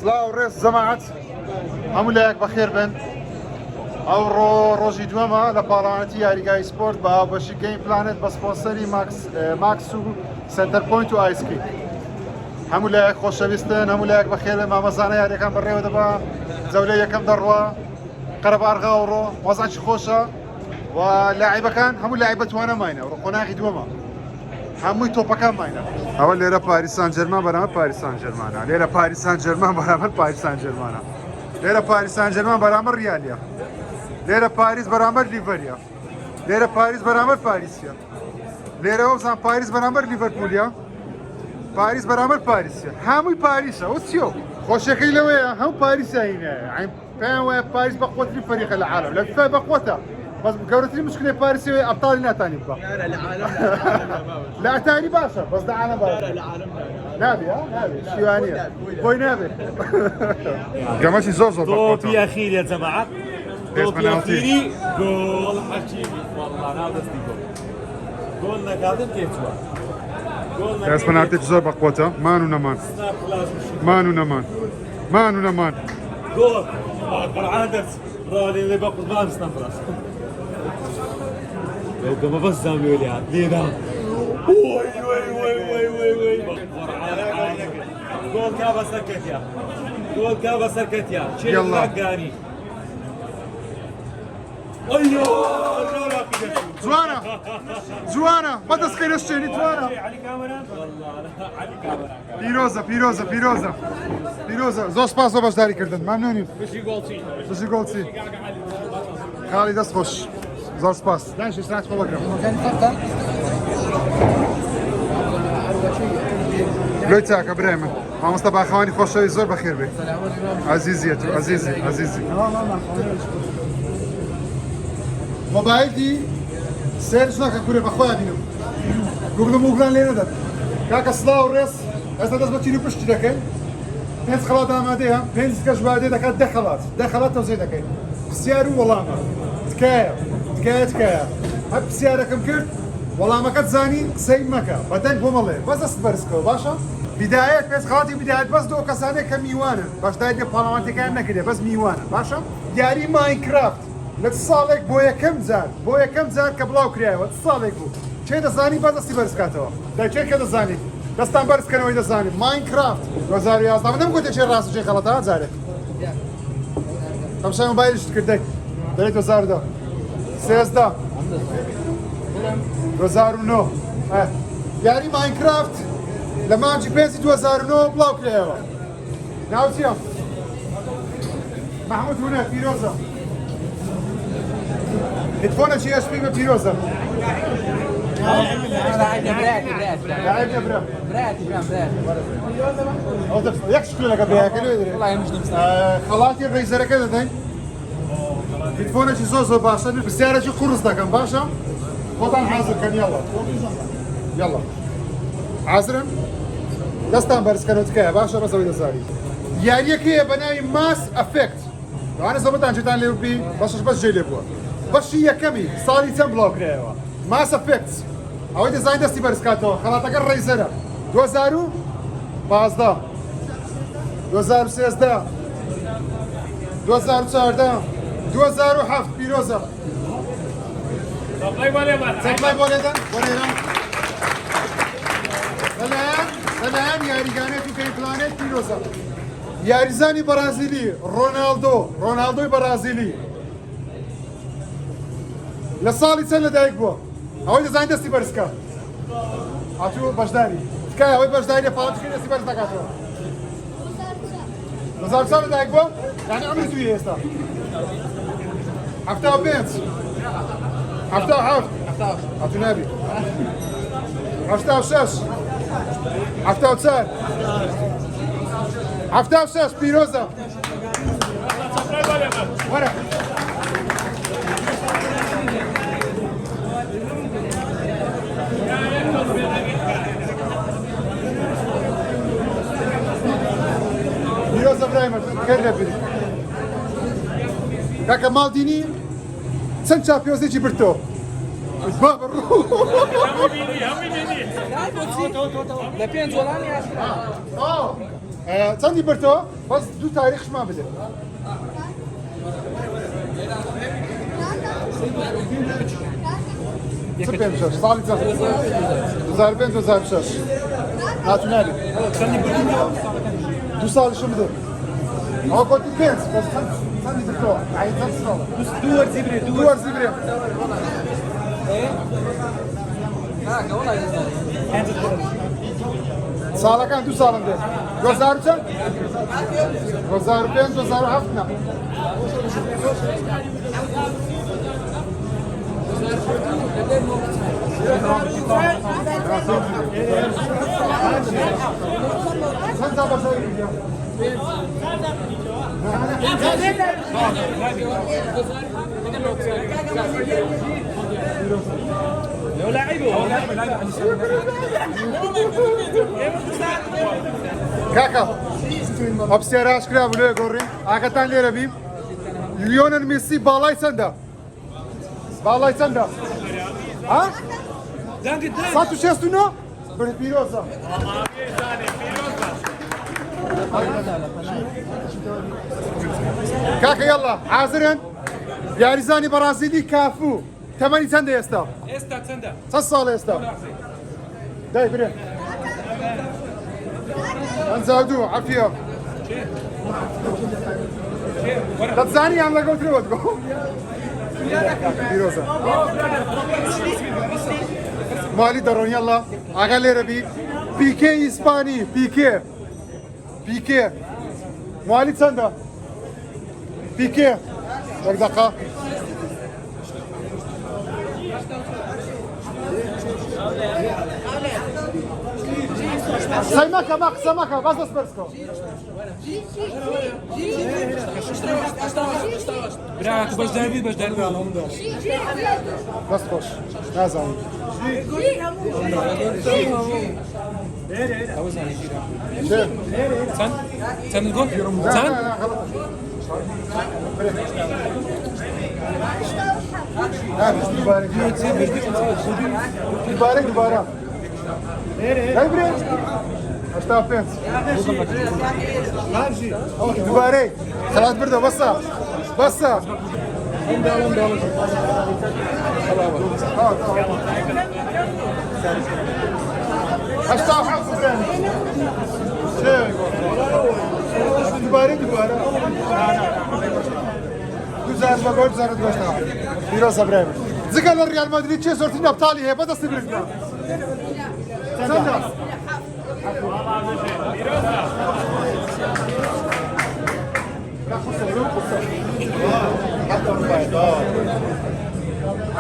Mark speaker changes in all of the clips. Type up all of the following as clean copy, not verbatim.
Speaker 1: سلااو ڕێز زەماعەت هەموو لایەک بەخێر بن ئەو ڕۆژی دووەمە لە پاڵەوانەتی یاریگای سپۆرت بە هاوبەشی گەیم پلانێت بە سپۆنسەری ماکس و سنتەر پۆینت و ئایسکریم هەموو لایەک خۆشەویستن هەموو لایەک بەخێر بن مامەزانە یاریەکان بەڕێوە دەبا جەولەی یەکەم دەڕوە قەرەبارغا ئەوڕۆ وەزانکی خۆشە و لاعیبەکان هەموو لاعیبە توانەماینە و قۆناغی دووەمە هەمووی تۆپەکان ماینە ئەوە لێرە پاریس سان ژەرمان بەرامبەر پاریس سان ژەرمانە لێرە پاریس سان ژەرمان بەرامبەر پاریس سان ژەرمانە لێرە پاریس سان ژەرمان بەرامبەر ریالیە لێرە پاریس بەرامبەر لیڤەریە لێرە پاریس بەرامبەر پاریسیە لێرەوە بزان پاریس بەرامبەر لیڤەرپولیە پاریس بەرامبەر پاریسیە هەمووی پاریسە وە چیۆ خۆشیەکەی لەوەیە هەموو پاریسایینە پێیان وایە پاریس بە قوتری فەریقە لە عالم لە فیفا بە قوتە بس گەورەترین مشکلەی پاریسەوەی ئەبتاڵی ناتانی بکە لە ئەتانی باشە بەس لە عالم باشە نابێ نابێ شیوانیە بۆی نابێت گەمەشی زۆر زۆر
Speaker 2: توپی ئەخیر يا جماعة توپی ئەخیری گۆڵ حەکیمی والله ناودەستی گۆڵ نەکاتن تێچووە
Speaker 1: پێنالتێکی زۆر بەقوتە مان و نەمان مان و نەمان مان و نەمان
Speaker 2: گۆڵ قورعان دەرس ڕۆڵی لێ بە قوربان ستەفڕاست گەمە بەس زانوێلی هات لێدا وای وای وای وای وای وای گۆڵ کا بەسەر کەتیا گۆڵ کا بەسەر کەتیا چێڵاگانی ئەیۆ
Speaker 1: جوانە جوانە بەدەستکەی شتێنی توانە پیرۆزە پیرۆزە پیرۆزە پیرۆزە زۆر سپاس بۆ بەشداریکردن مەمنونیم بشی گۆڵچی خاڵی دەست خۆش زۆر سپاس دانیش استراحت خۆ بکەم لۆی چاکە برای من مامۆستا باخەوانی خۆشەوی زۆر بەخێر بێ عەزیزیە تو عەزیزی عەزیزی مۆبایلی سێرش ناکە کوورێ بەخۆیان بینم گوگڵ موگڵان لێ نەدەن کاکە سڵاو ڕێز ئێستا دەست بە تیر و پشتی دەکەین پێنج خەڵات ئامادەیە پێنج کەش وادێ دەکات دە خەڵات تەوزێ دەکەین پرسیار و وەڵامە تکایە تکایە تکایە هەر پرسیارەکەم کرد وەڵامەکەت زانی قسەی مەکە بەدەنگ بۆ مەڵێ بەس دەست بەرزکەوە باشە بیدایەت پێنج خەڵاتی بیدایەت بەس دۆ کەسانێک کە میوانن بەشداری پاڵەوانتەکان نەکردێ بەس میوانن باشە یاری ماینکرافت لە ساڵێک بۆ یەکەم جار کە بڵاو کرایەوە ساڵێک بوو چێ دەزانی بە دەستی بەرزکاتەوە دەچێت کە دەزانی دەستان بەرزکەنەوەی دەزانی ماینکرافت 2011 منم گوتێ چێ ڕاست چێ خەڵەتە جارێک ئەمشای مۆبایلشت کردەی دەڵێت 2010 سێزدە 2009 یاری ماینکرافت لە مانجی پێنجی 2009 بڵاو کرایەوە ناو چییە؟ محمود هونە پیرۆزە هیدفۆنە چی ئەشپی بە پیرۆزە یەک شکلەکە بەیەکە لێ خەڵاتی ڕێیزەرەکە دەدەین هیدفۆنێکی زۆر زۆر باشە پرسیارێکی قورس دەکەم باشە خۆتان حازرکەن یاڵا یاڵا حازرن دەستان بەرزکەنەوە تکایە باشە بەسەوەی دەزاری یاریەکەیە بە ناوی ماس ئەفێکت دوانە زەمەتان چێتان لێ بی بەشش بەس جێ لێ بووە بەشی یەکەمی ساڵی چەند بڵاو کرایەوە ماس ئەفێکت ئەوەی دەزانی دەستی بەرزکاتەوە خەڵاتەکە ڕێیزەرە 2015 2013 2014 2007 پیرۆزە سەپلای بۆ لێدەن بۆ لێرە لەلایەن یاریگانێتی گەیمپلانێت پیرۆزە یاریزانی بەرازیلی ڕۆناڵدۆی بەرازیلی لە ساڵی چەند لەدایک بووە ئەوەی دەزانی دەستی بەرزکە هاتووە بەشداری تکایە ئەوەی بەشداری پاڵەتشکی دەستی بەرز دەکاتەوە 2004 لەدایک بووە یعنی ئەمری توی ئێستا 75 77 هاتوو نابی 86 74 76 پیرۆزە وەرە پیرۆزە برایمە کەر لەبیری کاکە ماڵدینی چەند چاپیۆزێکی برتۆ
Speaker 3: لە پێنج وەڵامی
Speaker 1: چەندی برتەوە بەس دوو تاریخشمان بدێ ساڵی 2005-2006 ناتوناری دوو ساڵیشم بدە ئەوە کۆتی پێنج بەس چەندی برتەوە چەند ساڵ دوو وەرزی برێ ساڵەکان دوو ساڵم دێت 2005 2007 نه چەند ساڵ بەسەری بگیرم
Speaker 3: لو لاعبه
Speaker 1: کاکە ئەپسێراش کرا بوو لێ گۆڕی ئاگەتان لێرە بیم لیۆنل مێسی باڵای چەندە؟ باڵای چەندە؟ ها؟ 169 بر پیرۆزە کاکە یەڵا حازرن یاریزانی بەرازیلی کافوو تەمەنی چەندە ئێستا؟
Speaker 3: استا تسندا
Speaker 1: چەند ساڵ ئێستا؟ دای برێ ئەنجادوو عەفیە دەتزانی یان لەگەڵ ترەوەت گۆ پیرۆزە مالی دەڕۆن یەڵا ئاگا لێرە بی پیکێ ئیسپانی پیکێ مالی چەندە؟ پیکێ وەک دەقا سەیمەکە مە قسە مەکە باس دەست بەرز کەوە
Speaker 3: براك باش داربي
Speaker 1: دەست خۆش نازانم
Speaker 3: سن الجول سن
Speaker 1: دوباره هاي بري اشتا فينس دوباره خلاص برده بسا اشتا حفظ دوباره güzel gol zarı dostlar. Biraz abrem. Zıgalar Real Madrid çe sortin aptali he bada sibirga. Sen de.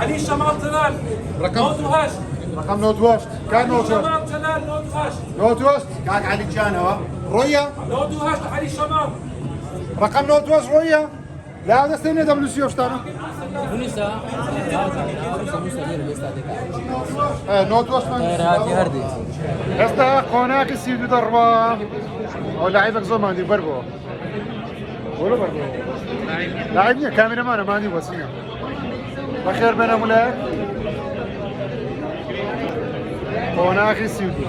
Speaker 3: علي الشمال تنال نوت وهاش
Speaker 1: رقم نوت واشت كان نوت واشت
Speaker 3: الشمال تنال نوت وهاش
Speaker 1: نوت واشت كان علي جان هو رويا
Speaker 3: نوت وهاش علي الشمال
Speaker 1: رقم نوت واشت رويا لا هذا سنة دبليو اشترى نوت واشت استا قناك سيدو ضربة او لعيبك زمان دي بربو ولو بربو لاعبني كاميرا مان ما عندي وسيله بخير بنا ملاك قناك سيدو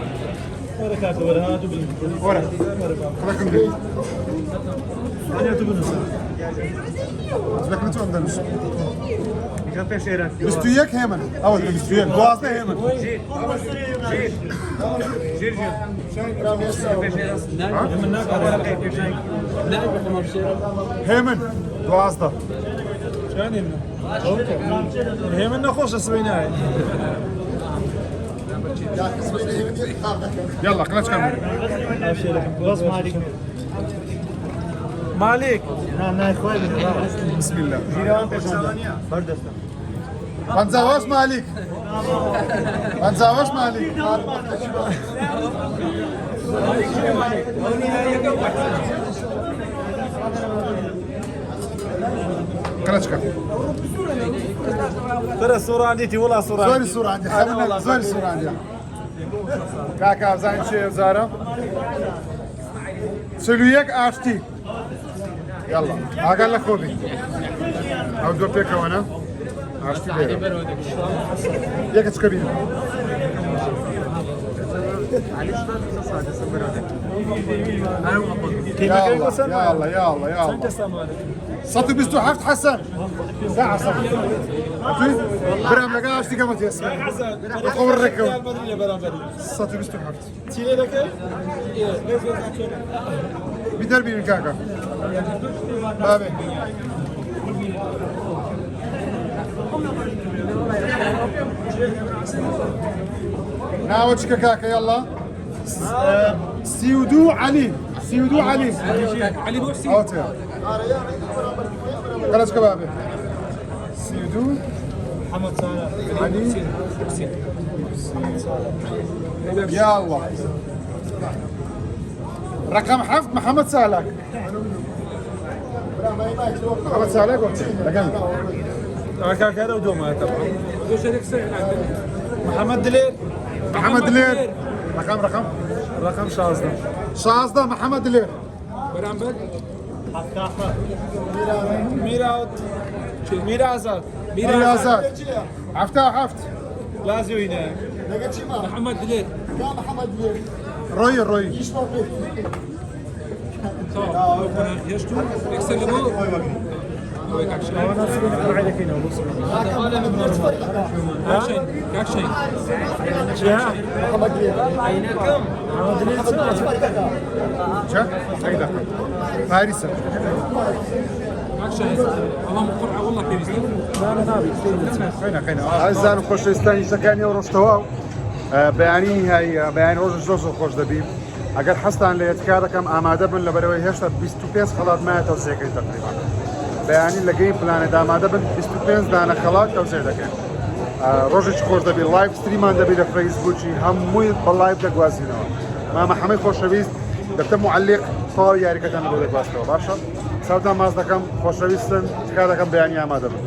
Speaker 1: ورا خلكم دي لكن انتوا عندنا مستوياك هيمن اول مستوياك بوازنا هيمن هيمن بوازنا
Speaker 4: هيمن نخوش سبيناي
Speaker 1: يلا قلتش كمل
Speaker 4: مالك
Speaker 1: بسم الله بنزاواش مالك بنزاواش مالك قلتش كمل
Speaker 4: ترى الصورة عندي والله صورة
Speaker 1: زوري الصورة عندي خلينا زوري الصورة عندي كاكا زين شيء زارة سلويك اشتي يلا اقل لك خوبي او دو بيكا وانا اشتي ليه ياك تسكبين يا الله يا الله يا الله صوتي بيستو حفت حسن ساعة صوت برام لقاها اشتي قامت يا اسمع يقول الركب صوتي بيستو حفت بدربي من كاكا بابي ناوتشك كاكا يلا سيودو علي سيودو علي
Speaker 3: علي محسن
Speaker 1: اوتي خلاص كبابي سيودو
Speaker 4: محمد صالح
Speaker 1: علي يا الله رقم حفظ محمد سالك محمد سالك رقم
Speaker 4: كاكا هذا ودوما طبعا
Speaker 3: وش هذيك الساعه عندنا
Speaker 4: محمد دليل
Speaker 1: محمد دلير رقم شازده محمد دلير
Speaker 3: برام بد
Speaker 4: ميرا آزاد
Speaker 1: ميرا آزاد عفت
Speaker 4: لازم هنا
Speaker 3: محمد دليل
Speaker 1: روي
Speaker 3: يشتو يكسلموا
Speaker 4: انا سبنا عليك هنا
Speaker 3: كاكشين
Speaker 4: محمد دليل
Speaker 1: شا هيدا فارسة
Speaker 3: كاكشين اللهم قرعه والله بيريز
Speaker 1: خينا أعزائنا الخۆشەویستانی شەکانی ئەو ڕۆژتەواو بەیانی هەیە بەیانی ڕۆژ زۆر خۆش دەبی ئەگەر حەستان لە یەتکا دەکەم ئامادە بن لەبەرەوەی هێشتا 25 خەڵات مایە تەوسێکەی تەقریبا بەیانی لە گەیم پلانێت ئامادە بن 25 دانە خەڵات تەوسێ دەکەن ڕۆژێکی خۆش دەبی لایڤ ستریمان دەبی لە فەیسبووکی هەمووی بە لایڤ دەگوازینەوە مامە هەمەی خۆشەویست دەبتە معلق تەواو یاریەکەتان بۆ دەگواستەوە باشە ساوتان ماز دەکەم خۆشەویستن تکا دەکەم بەیانی ئامادە بن